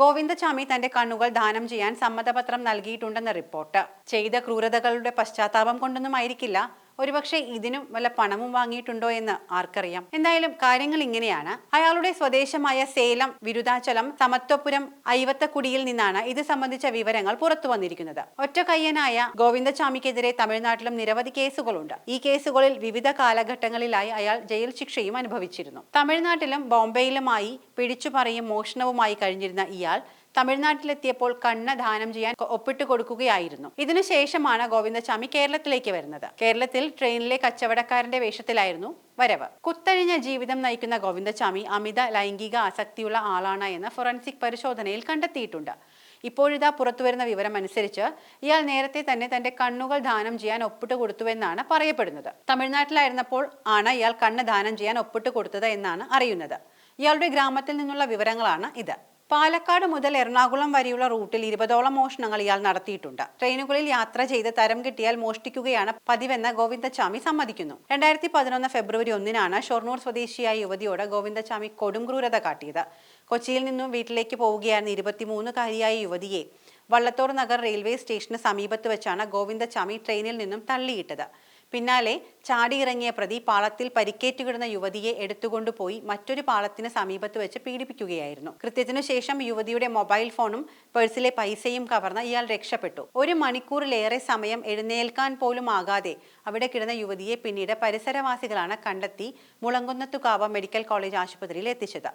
ഗോവിന്ദചാമി തന്റെ കണ്ണുകൾ ദാനം ചെയ്യാൻ സമ്മതപത്രം നൽകിയിട്ടുണ്ടെന്ന് റിപ്പോർട്ട്. ചെയ്ത ക്രൂരതകളുടെ പശ്ചാത്താപം കൊണ്ടൊന്നും ആയിരിക്കില്ല, ഒരുപക്ഷെ ഇതിനും വല്ല പണവും വാങ്ങിയിട്ടുണ്ടോ എന്ന് ആർക്കറിയാം. എന്തായാലും കാര്യങ്ങൾ ഇങ്ങനെയാണ്. അയാളുടെ സ്വദേശമായ സേലം, വിരുദാചലം, സമത്വപുരം, ഐവത്തക്കുടിയിൽ നിന്നാണ് ഇത് സംബന്ധിച്ച വിവരങ്ങൾ പുറത്തു വന്നിരിക്കുന്നത്. ഒറ്റക്കയ്യനായ ഗോവിന്ദചാമിക്കെതിരെ തമിഴ്നാട്ടിലും നിരവധി കേസുകളുണ്ട്. ഈ കേസുകളിൽ വിവിധ കാലഘട്ടങ്ങളിലായി അയാൾ ജയിൽ ശിക്ഷയും അനുഭവിച്ചിരുന്നു. തമിഴ്നാട്ടിലും ബോംബെയിലുമായി പിടിച്ചുപറിയും മോഷണവുമായി കഴിഞ്ഞിരുന്ന ഇയാൾ തമിഴ്നാട്ടിലെത്തിയപ്പോൾ കണ്ണ് ദാനം ചെയ്യാൻ ഒപ്പിട്ട് കൊടുക്കുകയായിരുന്നു. ഇതിനുശേഷമാണ് ഗോവിന്ദചാമി കേരളത്തിലേക്ക് വരുന്നത്. കേരളത്തിൽ ട്രെയിനിലെ കച്ചവടക്കാരന്റെ വേഷത്തിലായിരുന്നു വരവ്. കുത്തഴിഞ്ഞ ജീവിതം നയിക്കുന്ന ഗോവിന്ദചാമി അമിത ലൈംഗിക ആസക്തിയുള്ള ആളാണ് എന്ന് ഫോറൻസിക് പരിശോധനയിൽ കണ്ടെത്തിയിട്ടുണ്ട്. ഇപ്പോഴിതാ പുറത്തുവരുന്ന വിവരം അനുസരിച്ച് ഇയാൾ നേരത്തെ തന്നെ തന്റെ കണ്ണുകൾ ദാനം ചെയ്യാൻ ഒപ്പിട്ട് കൊടുത്തുവെന്നാണ് പറയപ്പെടുന്നത്. തമിഴ്നാട്ടിലായിരുന്നപ്പോൾ ആണ് ഇയാൾ കണ്ണ് ദാനം ചെയ്യാൻ ഒപ്പിട്ട് കൊടുത്തത് എന്നാണ് അറിയുന്നത്. ഇയാളുടെ ഗ്രാമത്തിൽ നിന്നുള്ള വിവരങ്ങളാണ് ഇത്. പാലക്കാട് മുതൽ എറണാകുളം വരെയുള്ള റൂട്ടിൽ 20ഓളം മോഷണങ്ങൾ ഇയാൾ നടത്തിയിട്ടുണ്ട്. ട്രെയിനുകളിൽ യാത്ര ചെയ്ത് തരം കിട്ടിയാൽ മോഷ്ടിക്കുകയാണ് പതിവെന്ന് ഗോവിന്ദചാമി സമ്മതിക്കുന്നു. 2011 ഫെബ്രുവരി 1 ഷൊർണൂർ സ്വദേശിയായ യുവതിയോട് ഗോവിന്ദചാമി കൊടും ക്രൂരത കാട്ടിയത്. കൊച്ചിയിൽ നിന്നും വീട്ടിലേക്ക് പോവുകയായിരുന്ന 23കാരിയായ യുവതിയെ വള്ളത്തോർ നഗർ റെയിൽവേ സ്റ്റേഷന് സമീപത്ത് വെച്ചാണ് ഗോവിന്ദചാമി ട്രെയിനിൽ നിന്നും തള്ളിയിട്ടത്. പിന്നാലെ ചാടിയിറങ്ങിയ പ്രതി പാളത്തിൽ പരിക്കേറ്റുകിടന്ന യുവതിയെ എടുത്തുകൊണ്ടുപോയി മറ്റൊരു പാളത്തിന് സമീപത്ത് വെച്ച് പീഡിപ്പിക്കുകയായിരുന്നു. കൃത്യത്തിനു ശേഷം യുവതിയുടെ മൊബൈൽ ഫോണും പേഴ്സിലെ പൈസയും കവർന്ന് ഇയാൾ രക്ഷപ്പെട്ടു. 1 മണിക്കൂറിലേറെ സമയം എഴുന്നേൽക്കാൻ പോലും ആകാതെ അവിടെ കിടന്ന യുവതിയെ പിന്നീട് പരിസരവാസികളാണ് കണ്ടെത്തി മുളങ്കുന്നത്തുകാവ് മെഡിക്കൽ കോളേജ് ആശുപത്രിയിൽ എത്തിച്ചത്.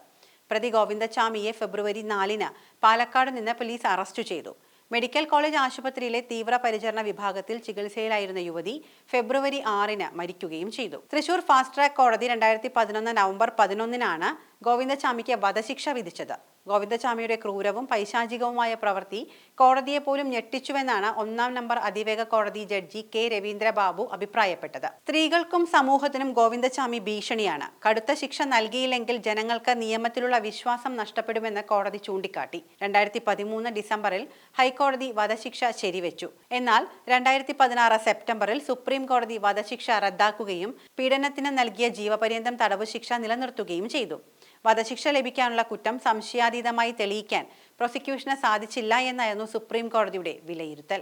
പ്രതി ഗോവിന്ദചാമിയെ ഫെബ്രുവരി 4 പാലക്കാട് നിന്ന് പോലീസ് അറസ്റ്റ് ചെയ്തു. മെഡിക്കൽ കോളേജ് ആശുപത്രിയിലെ തീവ്രപരിചരണ വിഭാഗത്തിൽ ചികിത്സയിലായിരുന്ന യുവതി ഫെബ്രുവരി 6 മരിക്കുകയും ചെയ്തു. തൃശൂർ ഫാസ്റ്റ് ട്രാക്ക് കോടതി 2011 നവംബർ 11 ഗോവിന്ദചാമിക്ക് വധശിക്ഷ വിധിച്ചത്. ഗോവിന്ദചാമിയുടെ ക്രൂരവും പൈശാചികവുമായ പ്രവൃത്തി കോടതിയെ പോലും ഞെട്ടിച്ചുവെന്നാണ് 1ാം നമ്പർ അതിവേഗ കോടതി ജഡ്ജി കെ രവീന്ദ്രബാബു അഭിപ്രായപ്പെട്ടത്. സ്ത്രീകൾക്കും സമൂഹത്തിനും ഗോവിന്ദചാമി ഭീഷണിയാണ്. കടുത്ത ശിക്ഷ നൽകിയില്ലെങ്കിൽ ജനങ്ങൾക്ക് നിയമത്തിലുള്ള വിശ്വാസം നഷ്ടപ്പെടുമെന്ന് കോടതി ചൂണ്ടിക്കാട്ടി. 2013 ഡിസംബറിൽ ഹൈക്കോടതി വധശിക്ഷ ശരിവെച്ചു. എന്നാൽ 2016 സെപ്റ്റംബറിൽ സുപ്രീം കോടതി വധശിക്ഷ റദ്ദാക്കുകയും പീഡനത്തിന് നൽകിയ ജീവപര്യന്തം തടവ് ശിക്ഷ നിലനിർത്തുകയും ചെയ്തു. വധശിക്ഷ ലഭിക്കാനുള്ള കുറ്റം സംശയാതീതമായി തെളിയിക്കാൻ പ്രോസിക്യൂഷന് സാധിച്ചില്ല എന്നായിരുന്നു സുപ്രീം കോടതിയുടെ വിലയിരുത്തൽ.